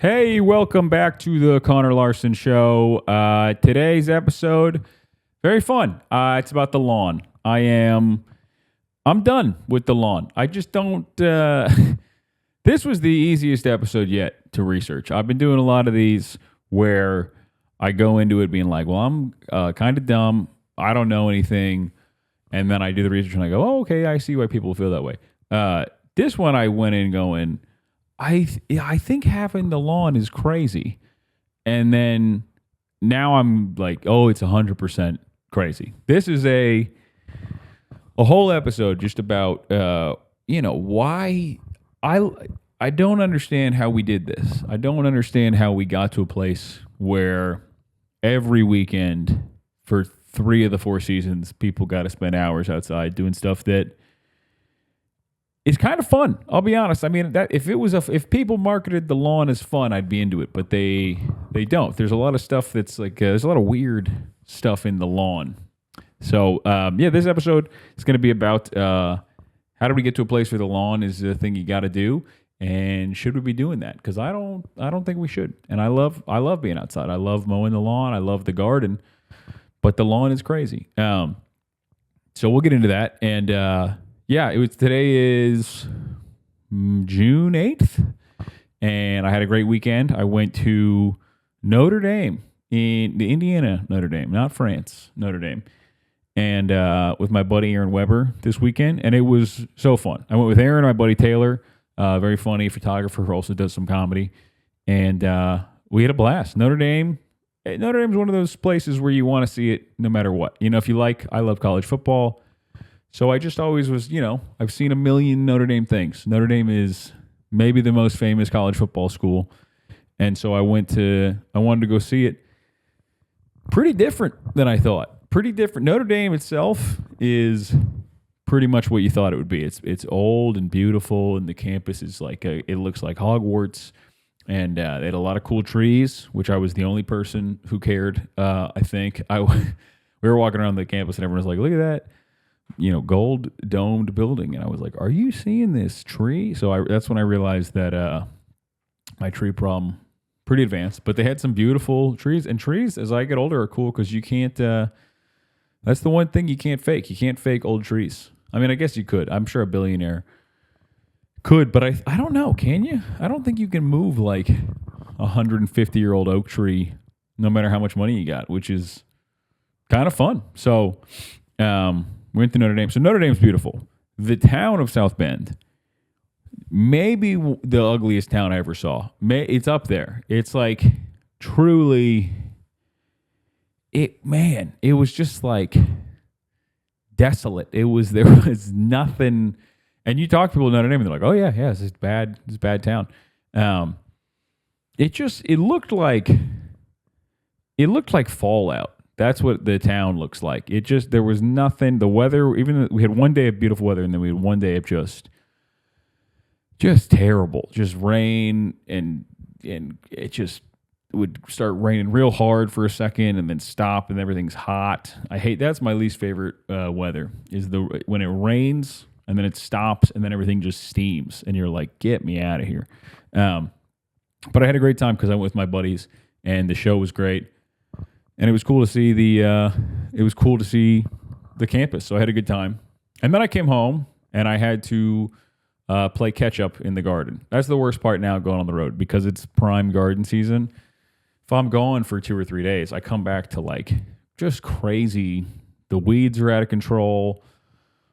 Hey, welcome back to the Connor Larsen Show. Today's episode, very fun. It's about the lawn. I'm done with the lawn. I just don't. This was the easiest episode yet to research. I've been doing a lot of these where I go into it being like, well, I'm kind of dumb. I don't know anything. And then I do the research and I go, oh, okay, I see why people feel that way. This one I went in going, I think having the lawn is crazy. And then now I'm like, oh, it's 100% crazy. This is a whole episode just about, why I don't understand how we did this. I don't understand how we got to a place where every weekend for 3 of the 4 seasons, people got to spend hours outside doing stuff that it's kind of fun. I'll be honest. I mean, that if people marketed the lawn as fun, I'd be into it. But they don't. There's a lot of stuff that's like there's a lot of weird stuff in the lawn. So this episode is going to be about how do we get to a place where the lawn is the thing you got to do, and should we be doing that? Because I don't think we should. And I love being outside. I love mowing the lawn. I love the garden, but the lawn is crazy. So we'll get into that and. Today is June 8th, and I had a great weekend. I went to Notre Dame, in the Indiana Notre Dame, not France, Notre Dame, and with my buddy Aaron Weber this weekend, and it was so fun. I went with Aaron, my buddy Taylor, very funny photographer who also does some comedy, and we had a blast. Notre Dame is one of those places where you want to see it no matter what. You know, I love college football. So I just always was, I've seen a million Notre Dame things. Notre Dame is maybe the most famous college football school. And so I wanted to go see it. Pretty different than I thought. Pretty different. Notre Dame itself is pretty much what you thought it would be. It's old and beautiful, and the campus is it looks like Hogwarts. And they had a lot of cool trees, which I was the only person who cared, I think. We were walking around the campus and everyone was like, look at that. Gold domed building. And I was like, are you seeing this tree? So that's when I realized that my tree problem pretty advanced, but they had some beautiful trees, and trees as I get older are cool because you can't, that's the one thing you can't fake. You can't fake old trees. I mean, I guess you could. I'm sure a billionaire could, but I don't know. Can you? I don't think you can move like a 150-year-old oak tree no matter how much money you got, which is kind of fun. So, we went to Notre Dame. So Notre Dame's beautiful. The town of South Bend, maybe the ugliest town I ever saw. It's up there. It's like truly, it was just like desolate. There was nothing. And you talk to people in Notre Dame and they're like, oh yeah, this is bad. It's a bad town. It looked like Fallout. That's what the town looks like. There was nothing. The weather, we had one day of beautiful weather, and then we had one day of just terrible, just rain, and it just would start raining real hard for a second, and then stop, and everything's hot. That's my least favorite weather is when it rains and then it stops, and then everything just steams, and you're like, get me out of here. But I had a great time because I went with my buddies, and the show was great. And it was cool to see the campus. So I had a good time. And then I came home and I had to play catch up in the garden. That's the worst part now going on the road because it's prime garden season. If I'm gone for 2 or 3 days, I come back to like just crazy. The weeds are out of control,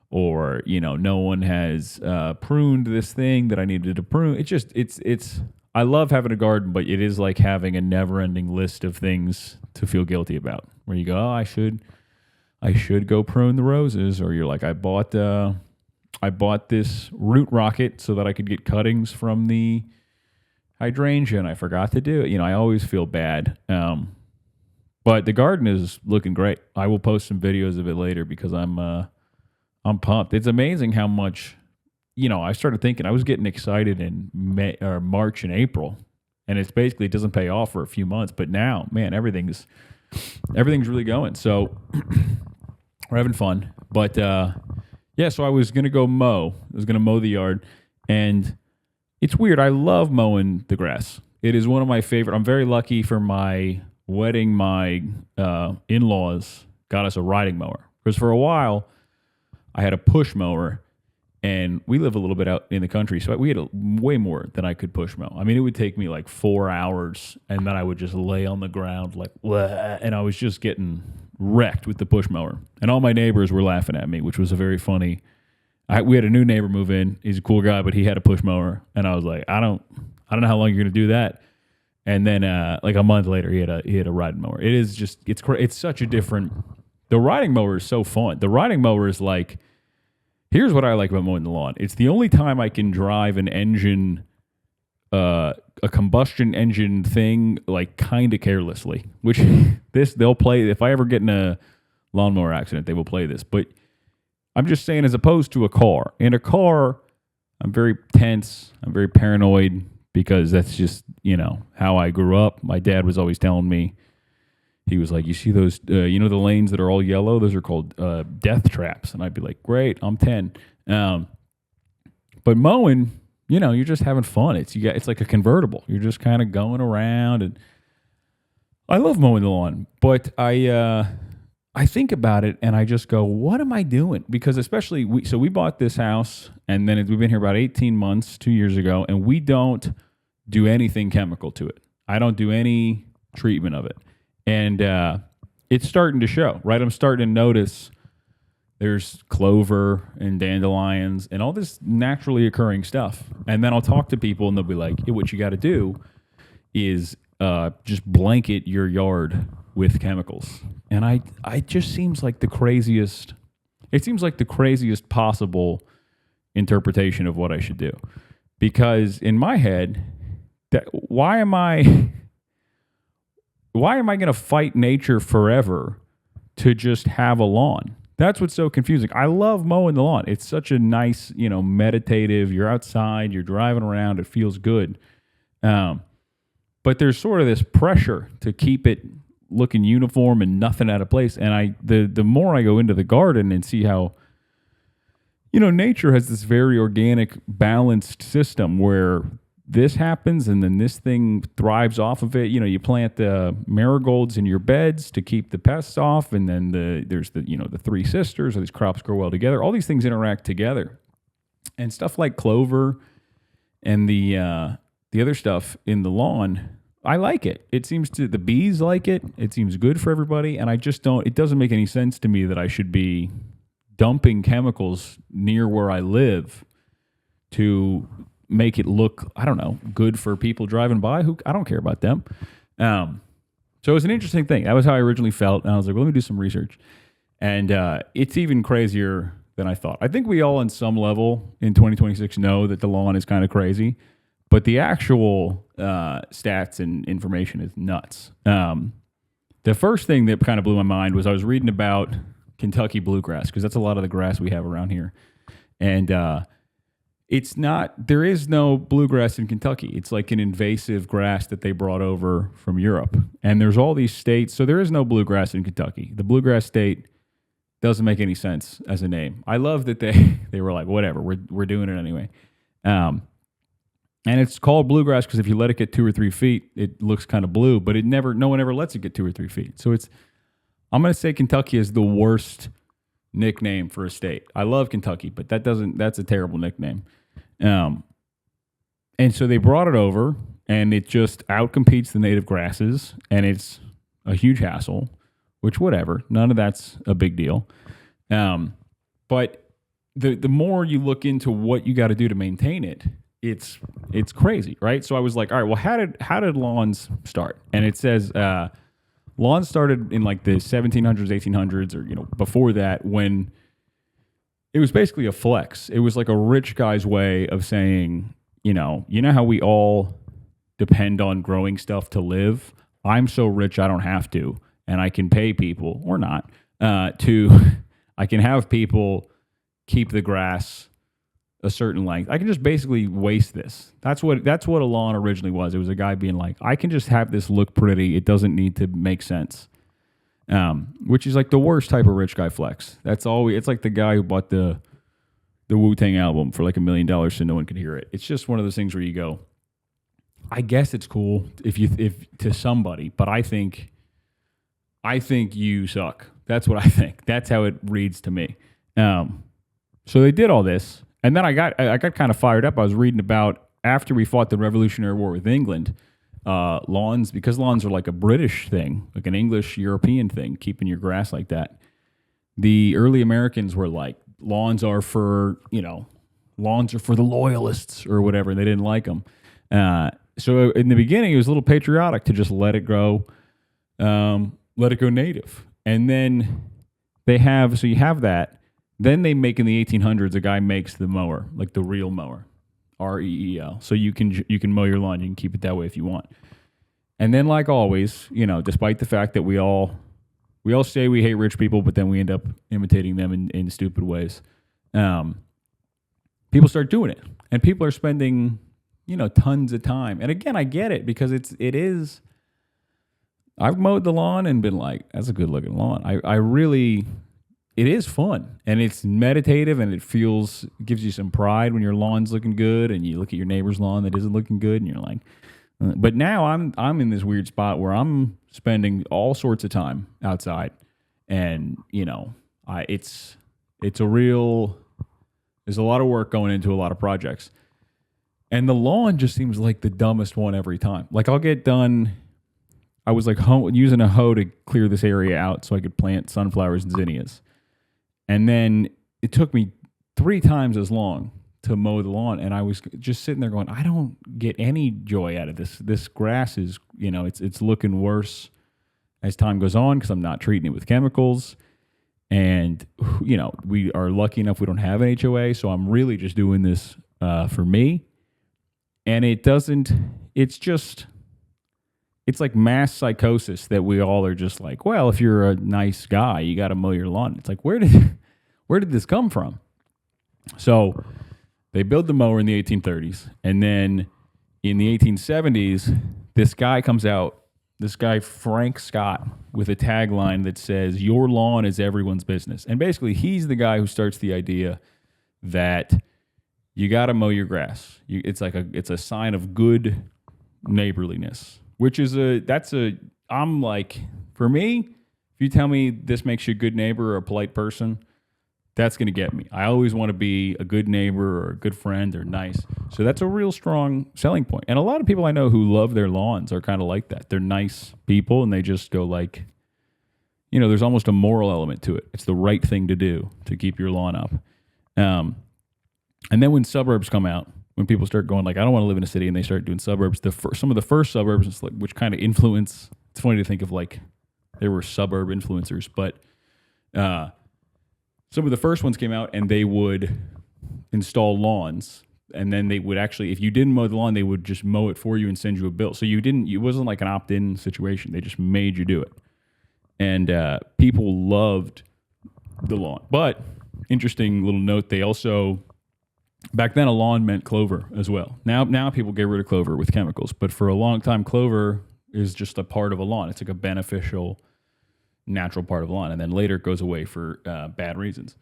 or no one has pruned this thing that I needed to prune. It's. I love having a garden, but it is like having a never-ending list of things to feel guilty about. Where you go, oh, I should go prune the roses, or you're like, I bought this root rocket so that I could get cuttings from the hydrangea, and I forgot to do it. I always feel bad. But the garden is looking great. I will post some videos of it later because I'm pumped. It's amazing how much. I started thinking I was getting excited in March and April, and it doesn't pay off for a few months. But now, man, everything's really going. So we're having fun. But so I was gonna go mow. I was gonna mow the yard, and it's weird. I love mowing the grass. It is one of my favorite. I'm very lucky for my wedding. My in-laws got us a riding mower because for a while I had a push mower, and we live a little bit out in the country, so we had way more than I could push mow. I mean, it would take me like 4 hours, and then I would just lay on the ground like, "Wah," and I was just getting wrecked with the push mower. And all my neighbors were laughing at me, which was a very funny. We had a new neighbor move in. He's a cool guy, but he had a push mower, and I was like, I don't know how long you're gonna do that. And then like a month later, he had a riding mower. It is just it's such a different. The riding mower is so fun. The riding mower is like. Here's what I like about mowing the lawn. It's the only time I can drive an engine, a combustion engine thing, like kind of carelessly. Which they'll play. If I ever get in a lawnmower accident, they will play this. But I'm just saying, as opposed to a car. In a car, I'm very tense. I'm very paranoid because that's just how I grew up. My dad was always telling me. He was like, you see those, the lanes that are all yellow? Those are called death traps. And I'd be like, great, I'm 10. But mowing, you're just having fun. It's like a convertible. You're just kind of going around. And I love mowing the lawn. But I think about it and I just go, what am I doing? Because especially, we bought this house and then we've been here about 18 months, 2 years ago, and we don't do anything chemical to it. I don't do any treatment of it. And it's starting to show, right? I'm starting to notice there's clover and dandelions and all this naturally occurring stuff. And then I'll talk to people and they'll be like, hey, what you got to do is just blanket your yard with chemicals. And I just seems like the craziest possible interpretation of what I should do. Because in my head, why am I going to fight nature forever to just have a lawn? That's what's so confusing. I love mowing the lawn. It's such a nice, meditative, you're outside, you're driving around, it feels good. But there's sort of this pressure to keep it looking uniform and nothing out of place. And the more I go into the garden and see how, nature has this very organic, balanced system where this happens and then this thing thrives off of it. You plant the marigolds in your beds to keep the pests off, and then there's the three sisters, or these crops grow well together. All these things interact together. And stuff like clover and the other stuff in the lawn, I like it. The bees like it. It seems good for everybody, and it doesn't make any sense to me that I should be dumping chemicals near where I live to make it look, I don't know, good for people driving by. I don't care about them. So it was an interesting thing. That was how I originally felt. And I was like, well, let me do some research. And it's even crazier than I thought. I think we all, on some level, in 2026 know that the lawn is kind of crazy. But the actual stats and information is nuts. The first thing that kind of blew my mind was I was reading about Kentucky bluegrass, because that's a lot of the grass we have around here. And there is no bluegrass in Kentucky. It's like an invasive grass that they brought over from Europe. And there's all these states, so there is no bluegrass in Kentucky. The bluegrass state doesn't make any sense as a name. I love that they were like, whatever, we're doing it anyway. And it's called bluegrass because if you let it get 2 or 3 feet, it looks kind of blue, but no one ever lets it get 2 or 3 feet. So I'm going to say Kentucky is the worst nickname for a state. I love Kentucky, but that's a terrible nickname. And so they brought it over, and it just outcompetes the native grasses, and it's a huge hassle, which whatever, none of that's a big deal. But the more you look into what you got to do to maintain it, it's crazy, right? So I was like, all right, well, how did lawns start? And it says lawns started in like the 1700s, 1800s, or before that, when it was basically a flex. It was like a rich guy's way of saying, you know how we all depend on growing stuff to live. I'm so rich I don't have to, and I can pay people or not I can have people keep the grass a certain length. I can just basically waste this. That's what a lawn originally was. It was a guy being like, I can just have this look pretty. It doesn't need to make sense. Which is like the worst type of rich guy flex. It's like the guy who bought the Wu-Tang album for like $1 million so no one could hear it. It's just one of those things where you go, I guess it's cool if to somebody, but I think you suck. That's what I think. That's how it reads to me. So they did all this, and then I got kind of fired up. I was reading about after we fought the Revolutionary War with England, lawns, because lawns are like a British thing, like an English European thing, keeping your grass like that. The early Americans were like, lawns are for the loyalists or whatever. They didn't like them. So in the beginning, it was a little patriotic to just let it go native. And then you have that. Then they make in the 1800s, a guy makes the mower, like the real mower, REEL. So you can mow your lawn. You can keep it that way if you want. And then, like always, despite the fact that we all say we hate rich people, but then we end up imitating them in stupid ways. People start doing it, and people are spending, tons of time. And again, I get it because it is. I've mowed the lawn and been like, that's a good looking lawn. It is fun, and it's meditative, and it gives you some pride when your lawn's looking good, and you look at your neighbor's lawn that isn't looking good, and you're like, but now I'm in this weird spot where I'm spending all sorts of time outside, and there's a lot of work going into a lot of projects, and the lawn just seems like the dumbest one every time. Like I'll get done. I was like using a hoe to clear this area out so I could plant sunflowers and zinnias. And then it took me 3 times as long to mow the lawn. And I was just sitting there going, I don't get any joy out of this. This grass is, it's looking worse as time goes on because I'm not treating it with chemicals. And, we are lucky enough we don't have an HOA. So I'm really just doing this for me. And it's like mass psychosis that we all are just like, well, if you're a nice guy, you got to mow your lawn. It's like, where did this come from? So they build the mower in the 1830s. And then in the 1870s, this guy comes out, Frank Scott, with a tagline that says, your lawn is everyone's business. And basically, he's the guy who starts the idea that you got to mow your grass. It's a sign of good neighborliness. Which is I'm like, for me, if you tell me this makes you a good neighbor or a polite person, that's going to get me. I always want to be a good neighbor or a good friend or nice. So that's a real strong selling point. And a lot of people I know who love their lawns are kind of like that. They're nice people and they just go like, there's almost a moral element to it. It's the right thing to do to keep your lawn up. And then when suburbs come out, when people start going like, I don't want to live in a city, and they start doing suburbs, some of the first suburbs, which kind of influence, it's funny to think of like there were suburb influencers, but some of the first ones came out and they would install lawns, and then they would actually, if you didn't mow the lawn, they would just mow it for you and send you a bill. So it wasn't like an opt-in situation. They just made you do it. And people loved the lawn. But interesting little note, they also... Back then, a lawn meant clover as well. Now people get rid of clover with chemicals, but for a long time, clover is just a part of a lawn. It's like a beneficial, natural part of a lawn, and then later it goes away for bad reasons.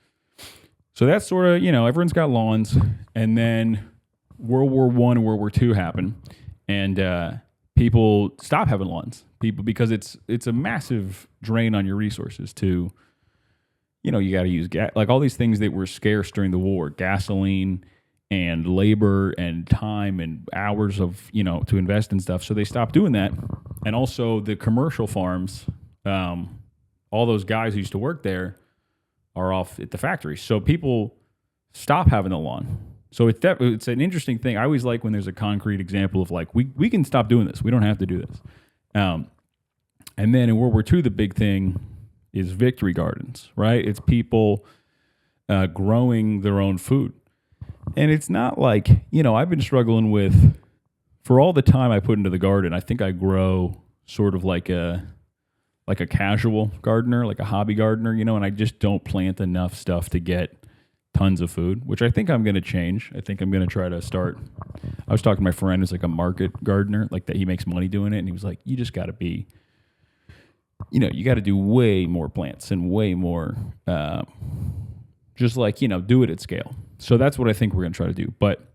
So that's sort of, everyone's got lawns, and then World War I and World War II happen, and people stop having lawns. Because it's a massive drain on your resources to... you got to use gas, like all these things that were scarce during the war, gasoline and labor and time and hours of, to invest in stuff. So they stopped doing that. And also the commercial farms, all those guys who used to work there are off at the factory. So people stop having the lawn. So it's an interesting thing. I always like when there's a concrete example of like, we can stop doing this. We don't have to do this. And then in World War II, the big thing is victory gardens, right? It's people growing their own food. And it's not like, I've been struggling with, for all the time I put into the garden, I think I grow sort of like a casual gardener, like a hobby gardener, and I just don't plant enough stuff to get tons of food, which I think I'm going to change. I think I'm going to try to start. I was talking to my friend who's like a market gardener, like that he makes money doing it. And he was like, you just got to be, you got to do way more plants and way more, just like, do it at scale. So that's what I think we're going to try to do. But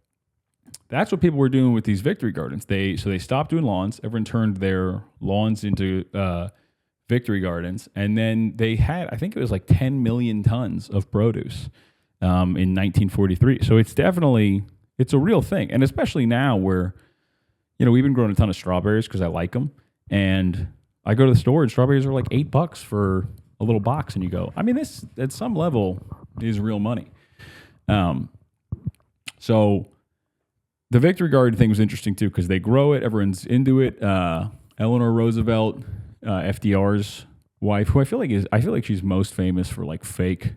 that's what people were doing with these victory gardens. They stopped doing lawns. Everyone turned their lawns into victory gardens, and then they had, I think it was like 10 million tons of produce in 1943. So it's a real thing, and especially now where, we've been growing a ton of strawberries because I like them, and I go to the store and strawberries are like $8 for a little box, and you go, I mean, this at some level is real money. So the Victory Garden thing was interesting too because they grow it, everyone's into it. Eleanor Roosevelt, FDR's wife, who I feel like she's most famous for like fake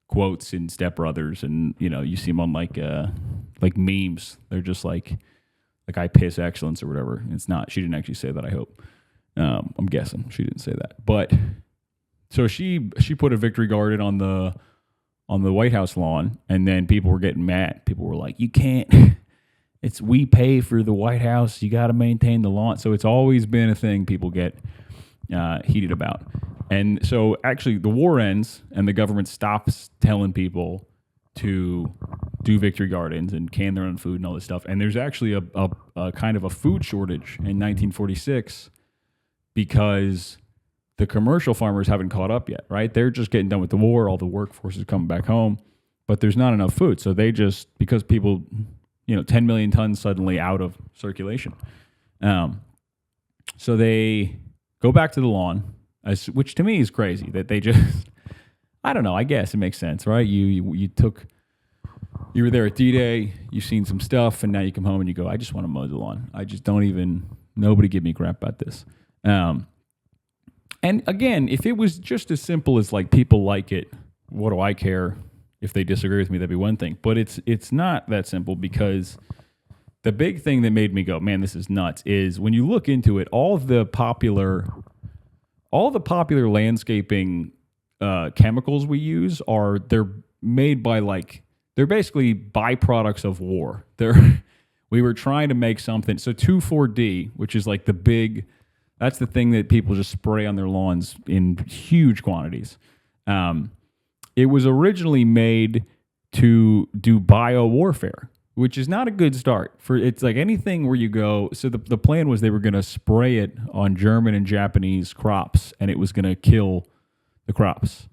quotes in Step Brothers, and you see them on like memes. They're just like I piss excellence or whatever. It's not. She didn't actually say that. I hope. I'm guessing she didn't say that, but so she put a Victory Garden on the White House lawn, and then people were getting mad. People were like, "You can't." We pay for the White House. You got to maintain the lawn. So it's always been a thing people get heated about. And so actually the war ends and the government stops telling people to do victory gardens and can their own food and all this stuff. And there's actually a kind of a food shortage in 1946 because the commercial farmers haven't caught up yet, right? They're just getting done with the war. All the workforce is coming back home, but there's not enough food. So they just, because people... 10 million tons suddenly out of circulation. So they go back to the lawn, which to me is crazy that they just, I don't know, I guess it makes sense, right? You were there at D-Day, you've seen some stuff, and now you come home and you go, I just want to mow the lawn. I just nobody give me crap about this. And again, if it was just as simple as like people like it, what do I care? If they disagree with me, that'd be one thing. But it's not that simple because the big thing that made me go, man, this is nuts, is when you look into it, all the popular landscaping chemicals we use they're made by they're basically byproducts of war. We were trying to make something. So 2,4-D, which is like that's the thing that people just spray on their lawns in huge quantities. It was originally made to do bio-warfare, which is not a good start. It's like anything where you go, so the plan was they were going to spray it on German and Japanese crops, and it was going to kill the crops.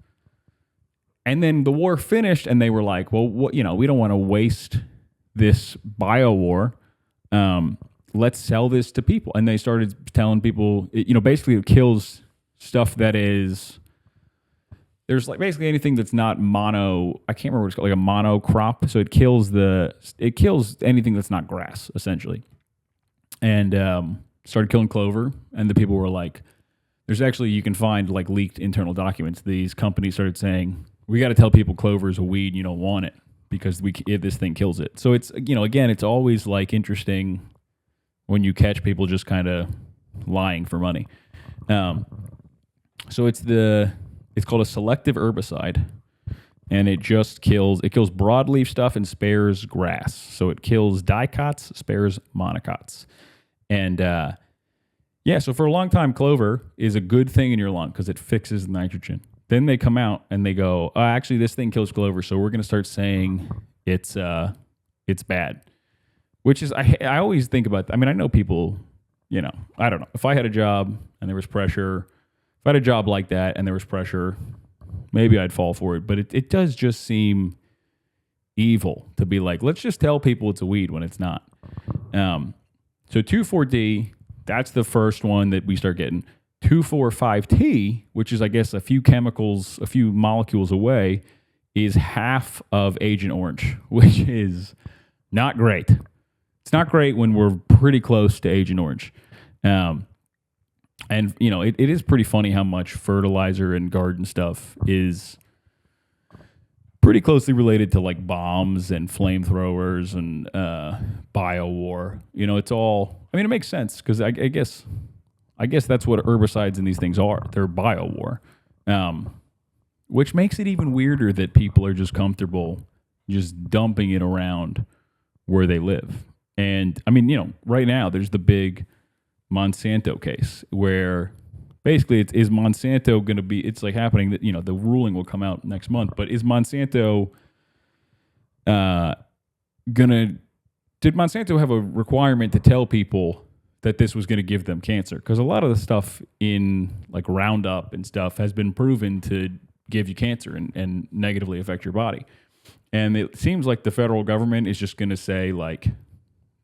And then the war finished, and they were like, well, we don't want to waste this bio-war. Let's sell this to people. And they started telling people, basically it kills stuff that is... There's like basically anything that's not mono. I can't remember what it's called, like a mono crop. So it kills anything that's not grass, essentially. And started killing clover. And the people were like, "There's actually you can find like leaked internal documents." These companies started saying, "We got to tell people clover is a weed. You don't want it because this thing kills it." So it's again, it's always like interesting when you catch people just kind of lying for money. So it's called a selective herbicide, and it kills broadleaf stuff and spares grass. So it kills dicots, spares monocots. And so for a long time, clover is a good thing in your lawn because it fixes the nitrogen. Then they come out and they go, actually, this thing kills clover, so we're going to start saying it's bad. Which is, I always think about, I know people, I don't know. If I had a job and there was pressure, if I had a job like that and there was pressure, maybe I'd fall for it. But it does just seem evil to be like, let's just tell people it's a weed when it's not. So 2,4-D, that's the first one that we start getting. 2,4,5-T, which is, I guess, a few molecules away, is half of Agent Orange, which is not great. It's not great when we're pretty close to Agent Orange. And, it is pretty funny how much fertilizer and garden stuff is pretty closely related to like bombs and flamethrowers and bio-war. It's all, it makes sense because I guess that's what herbicides and these things are. They're bio-war, which makes it even weirder that people are just comfortable just dumping it around where they live. And, right now there's the big Monsanto case where basically is Monsanto going to be, it's like happening that, the ruling will come out next month, but is Monsanto going to did Monsanto have a requirement to tell people that this was going to give them cancer? Because a lot of the stuff in like Roundup and stuff has been proven to give you cancer and negatively affect your body. And it seems like the federal government is just going to say like,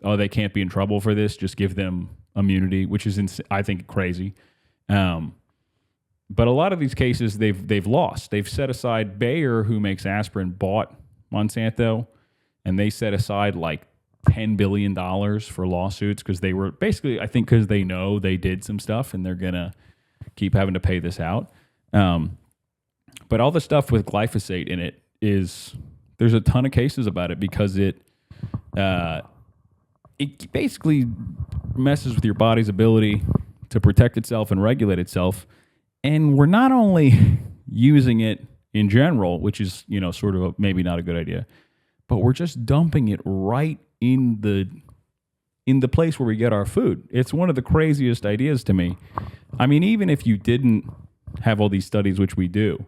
oh, they can't be in trouble for this. Just give them immunity, which is, I think, crazy. But a lot of these cases they've lost. They've set aside. Bayer, who makes aspirin, bought Monsanto, and they set aside like $10 billion for lawsuits because they were basically, I think, because they know they did some stuff and they're gonna keep having to pay this out. But all the stuff with glyphosate in it there's a ton of cases about it because it basically messes with your body's ability to protect itself and regulate itself. And we're not only using it in general, which is, sort of maybe not a good idea, but we're just dumping it right in the place where we get our food. It's one of the craziest ideas to me. I mean, even if you didn't have all these studies, which we do,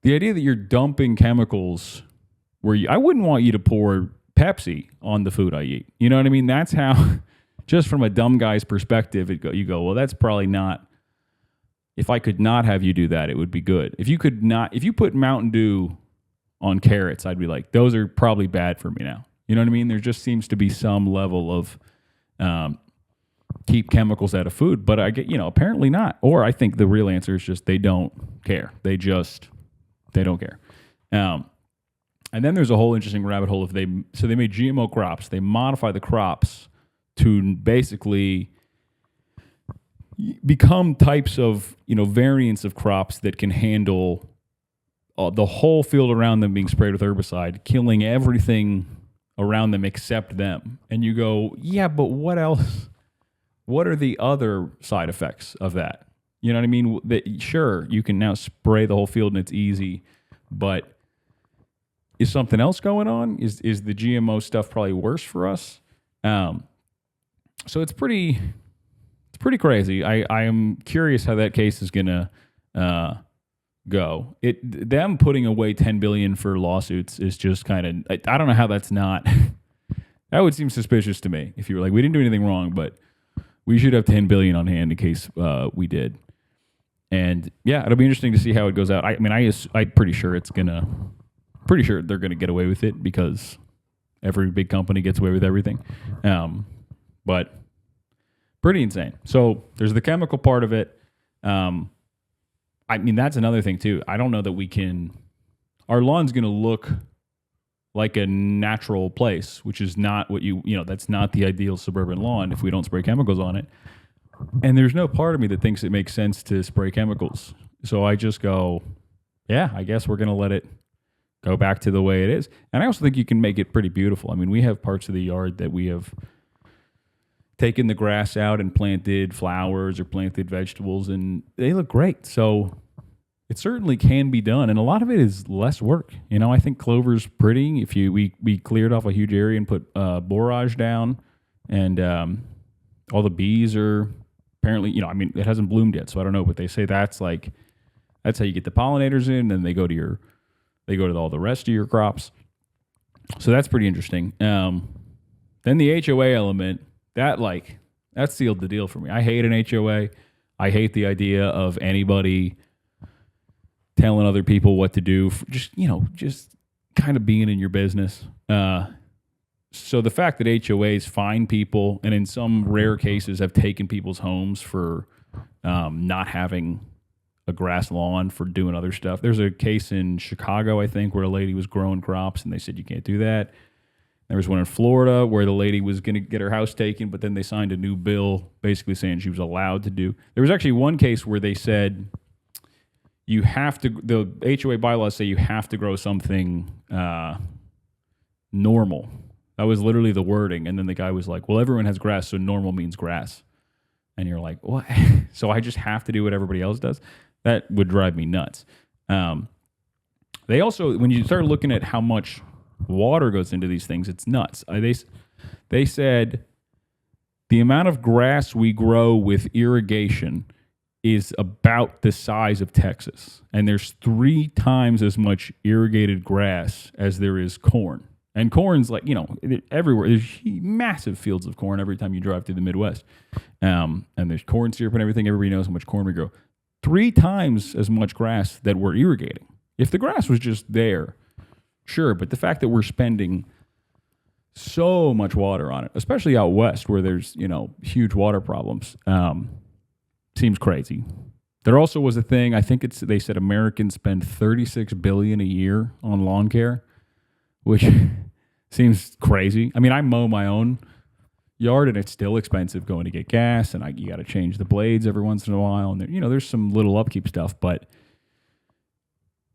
the idea that you're dumping chemicals I wouldn't want you to pour Pepsi on the food I eat. You know what I mean? That's how, just from a dumb guy's perspective, you go, well, that's probably not, if I could not have you do that, it would be good. If you put Mountain Dew on carrots, I'd be like, those are probably bad for me now. You know what I mean? There just seems to be some level of keep chemicals out of food, but I get, apparently not. Or I think the real answer is just they don't care. They don't care. And then there's a whole interesting rabbit hole. They made GMO crops. They modify the crops to basically become types of, variants of crops that can handle the whole field around them being sprayed with herbicide, killing everything around them except them. And you go, yeah, but what else? What are the other side effects of that? You know what I mean? Sure, you can now spray the whole field and it's easy, but is something else going on? Is the GMO stuff probably worse for us? So it's pretty crazy. I am curious how that case is gonna go. Them putting away $10 billion for lawsuits is just kind of, I don't know how that's not. That would seem suspicious to me. If you were like, we didn't do anything wrong, but we should have $10 billion on hand in case we did. And yeah, it'll be interesting to see how it goes out. I'm pretty sure they're gonna get away with it because every big company gets away with everything. But pretty insane. So there's the chemical part of it. That's another thing too. I don't know that our lawn's going to look like a natural place, which is not what that's not the ideal suburban lawn if we don't spray chemicals on it. And there's no part of me that thinks it makes sense to spray chemicals. So I just go, yeah, I guess we're going to let it go back to the way it is. And I also think you can make it pretty beautiful. I mean, we have parts of the yard that we have taken the grass out and planted flowers or planted vegetables, and they look great. So it certainly can be done, and a lot of it is less work. I think clover's pretty. If we cleared off a huge area and put borage down, and all the bees are apparently, it hasn't bloomed yet, so I don't know, but they say that's how you get the pollinators in, and they go to all the rest of your crops. So that's pretty interesting. Then the HOA element. That sealed the deal for me. I hate an HOA. I hate the idea of anybody telling other people what to do. Just kind of being in your business. So the fact that HOAs fine people and in some rare cases have taken people's homes for not having a grass lawn for doing other stuff. There's a case in Chicago, I think, where a lady was growing crops and they said you can't do that. There was one in Florida where the lady was going to get her house taken, but then they signed a new bill basically saying she was allowed to do. There was actually one case where they said the HOA bylaws say you have to grow something normal. That was literally the wording. And then the guy was like, well, everyone has grass, so normal means grass. And you're like, what? So I just have to do what everybody else does? That would drive me nuts. They also, when you start looking at how much water goes into these things, it's nuts. They said the amount of grass we grow with irrigation is about the size of Texas, and there's 3 times as much irrigated grass as there is corn. And corn's like, everywhere. There's massive fields of corn every time you drive through the Midwest. And there's corn syrup and everything. Everybody knows how much corn we grow. 3 times as much grass that we're irrigating. If the grass was just there, sure. But the fact that we're spending so much water on it, especially out west where there's, huge water problems, seems crazy. There also was a thing, I think they said Americans spend $36 billion a year on lawn care, which seems crazy. I mean, I mow my own yard and it's still expensive going to get gas, and you got to change the blades every once in a while, and there's some little upkeep stuff, but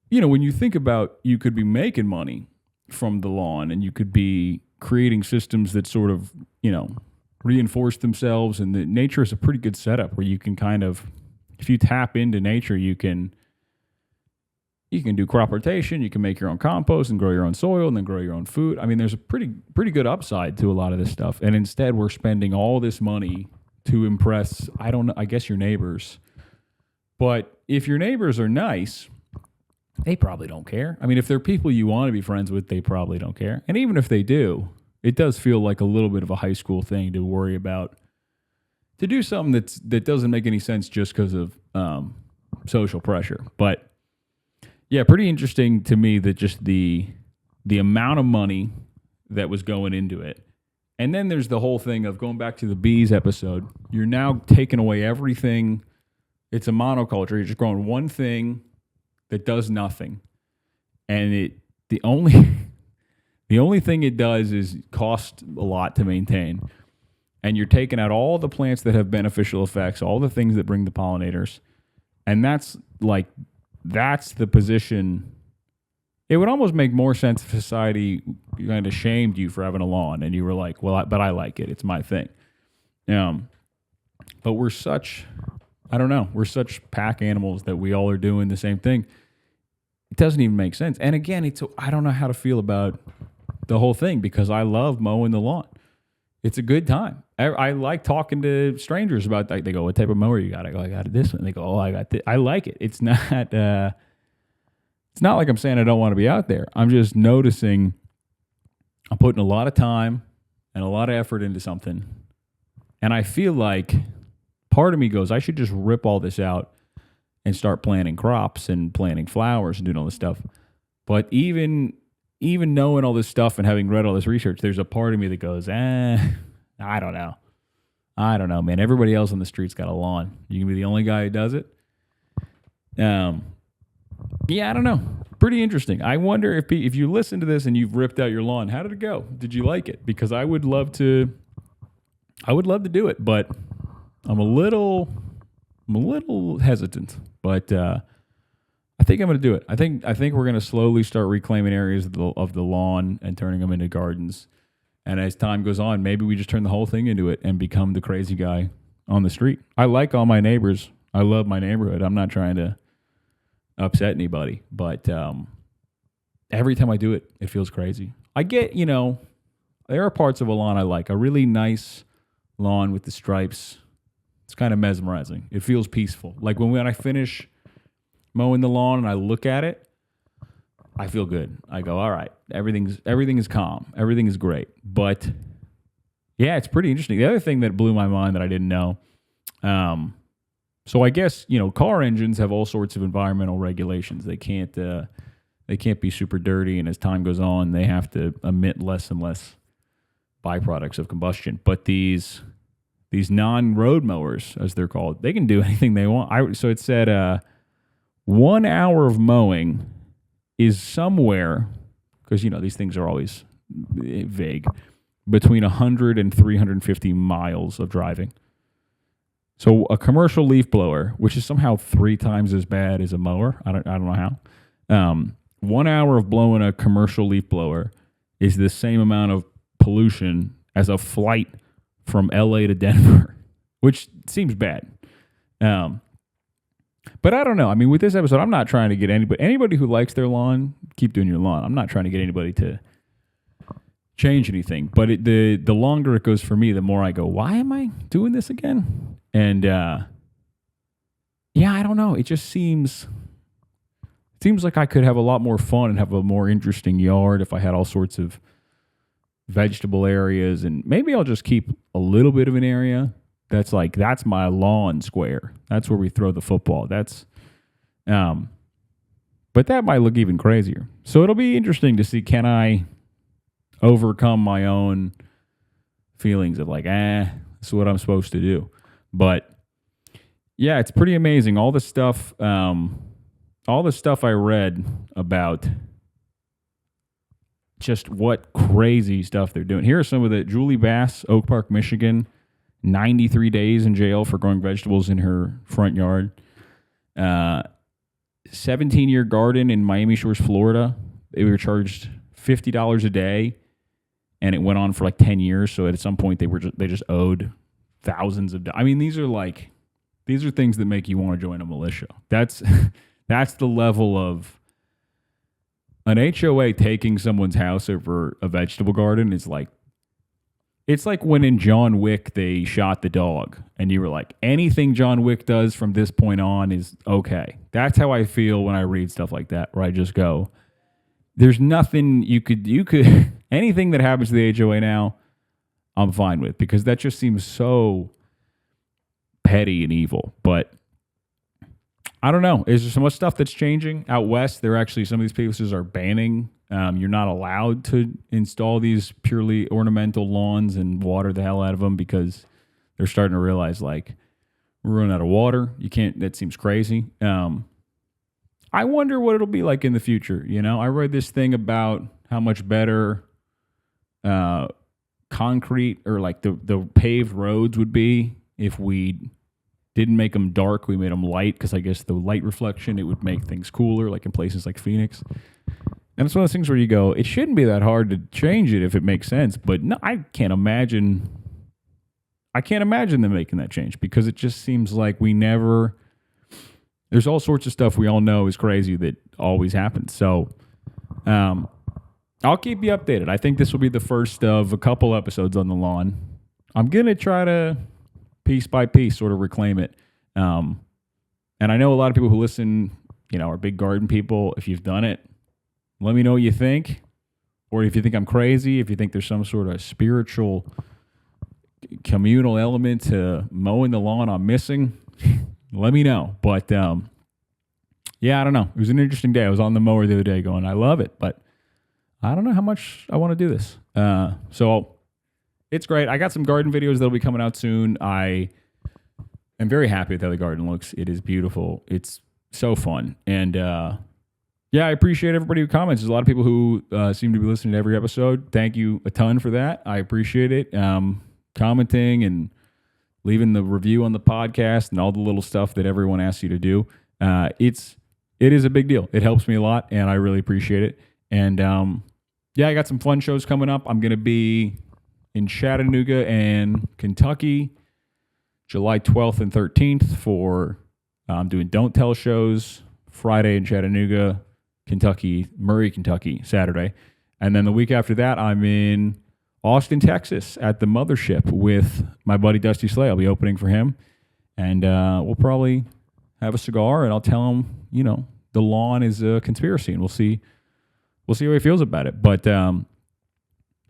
when you think about, you could be making money from the lawn and you could be creating systems that sort of, reinforce themselves, and the nature is a pretty good setup where you can kind of, if you tap into nature, you can do crop rotation, you can make your own compost and grow your own soil and then grow your own food. I mean, there's a pretty good upside to a lot of this stuff. And instead we're spending all this money to impress, I guess your neighbors. But if your neighbors are nice, they probably don't care. I mean, if they're people you want to be friends with, they probably don't care. And even if they do, it does feel like a little bit of a high school thing to worry about, to do something that doesn't make any sense just because of social pressure. But yeah, pretty interesting to me that just the amount of money that was going into it. And then there's the whole thing of going back to the bees episode. You're now taking away everything. It's a monoculture. You're just growing one thing that does nothing. And the only thing it does is cost a lot to maintain. And you're taking out all the plants that have beneficial effects, all the things that bring the pollinators. And that's the position. It would almost make more sense if society kind of shamed you for having a lawn and you were like, well, but I like it. It's my thing. But we're such pack animals that we all are doing the same thing. It doesn't even make sense. And again, I don't know how to feel about the whole thing because I love mowing the lawn. It's a good time. I like talking to strangers about that. They go, what type of mower you got? I go, I got this one. They go, oh, I got this. I like it. It's not like I'm saying I don't want to be out there. I'm just noticing I'm putting a lot of time and a lot of effort into something. And I feel like part of me goes, I should just rip all this out and start planting crops and planting flowers and doing all this stuff. But even knowing all this stuff and having read all this research, there's a part of me that goes, I don't know, man. Everybody else on the street's got a lawn. You can be the only guy who does it. Yeah, I don't know. Pretty interesting. I wonder if you listen to this and you've ripped out your lawn, how did it go? Did you like it? Because I would love to do it, but I'm a little hesitant. But I think I'm going to do it. I think we're going to slowly start reclaiming areas of the lawn and turning them into gardens. And as time goes on, maybe we just turn the whole thing into it and become the crazy guy on the street. I like all my neighbors. I love my neighborhood. I'm not trying to upset anybody, but every time I do it, it feels crazy. I get, there are parts of a lawn I like. A really nice lawn with the stripes. It's kind of mesmerizing. It feels peaceful. Like when I finish mowing the lawn and I look at it, I feel good. I go, all right, everything is calm. Everything is great. But yeah, it's pretty interesting. The other thing that blew my mind that I didn't know, so I guess, car engines have all sorts of environmental regulations. They can't be super dirty, and as time goes on, they have to emit less and less byproducts of combustion. But these non-road mowers, as they're called, they can do anything they want. So it said 1 hour of mowing is somewhere, because these things are always vague, between 100 and 350 miles of driving. So a commercial leaf blower, which is somehow 3 times as bad as a mower, I don't know how. 1 hour of blowing a commercial leaf blower is the same amount of pollution as a flight from LA to Denver, which seems bad. But I don't know. I mean, with this episode, I'm not trying to get anybody who likes their lawn, keep doing your lawn. I'm not trying to get anybody to change anything. But the longer it goes for me, the more I go, why am I doing this again? And yeah, I don't know. It just seems like I could have a lot more fun and have a more interesting yard if I had all sorts of vegetable areas, and maybe I'll just keep a little bit of an area that's my lawn square. That's where we throw the football. But that might look even crazier. So it'll be interesting to see, can I overcome my own feelings of this is what I'm supposed to do. But yeah, it's pretty amazing. All the stuff I read about just what crazy stuff they're doing. Here are some of the Julie Bass, Oak Park, Michigan, 93 days in jail for growing vegetables in her front yard. 17-year garden in Miami Shores, Florida. They were charged $50 a day, and it went on for 10 years. So at some point they just owed thousands of dollars. I mean, these are things that make you want to join a militia. That's the level of an HOA taking someone's house over a vegetable garden. It's like when in John Wick they shot the dog, and you were like, anything John Wick does from this point on is okay. That's how I feel when I read stuff like that, where I just go, there's nothing you could anything that happens to the HOA now, I'm fine with, because that just seems so petty and evil. But I don't know. Is there so much stuff that's changing out west? Some of these places are banning. You're not allowed to install these purely ornamental lawns and water the hell out of them, because they're starting to realize we're running out of water. You can't. That seems crazy. I wonder what it'll be like in the future. I read this thing about how much better concrete or the paved roads would be if we didn't make them dark. We made them light, because I guess the light reflection, it would make things cooler, like in places like Phoenix. And it's one of those things where you go, it shouldn't be that hard to change it if it makes sense. But no, I can't imagine them making that change, because it just seems like there's all sorts of stuff we all know is crazy that always happens. So I'll keep you updated. I think this will be the first of a couple episodes on the lawn. I'm going to try to piece by piece sort of reclaim it. And I know a lot of people who listen, are big garden people. If you've done it, let me know what you think. Or if you think I'm crazy, if you think there's some sort of spiritual, communal element to mowing the lawn I'm missing, let me know. But yeah, I don't know. It was an interesting day. I was on the mower the other day going, I love it, but I don't know how much I want to do this. So it's great. I got some garden videos that'll be coming out soon. I am very happy with how the garden looks. It is beautiful. It's so fun. And yeah, I appreciate everybody who comments. There's a lot of people who seem to be listening to every episode. Thank you a ton for that. I appreciate it. Commenting and leaving the review on the podcast and all the little stuff that everyone asks you to do. It is a big deal. It helps me a lot, and I really appreciate it. And yeah, I got some fun shows coming up. I'm going to be in Chattanooga and Kentucky, July 12th and 13th for I'm doing Don't Tell shows Friday in Chattanooga, Kentucky, Murray, Kentucky, Saturday. And then the week after that, I'm in Austin, Texas at the Mothership with my buddy Dusty Slay. I'll be opening for him. And we'll probably have a cigar, and I'll tell him, the lawn is a conspiracy, and we'll see how he feels about it. But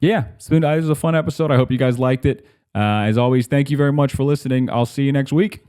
yeah, this was a fun episode. I hope you guys liked it. As always, thank you very much for listening. I'll see you next week.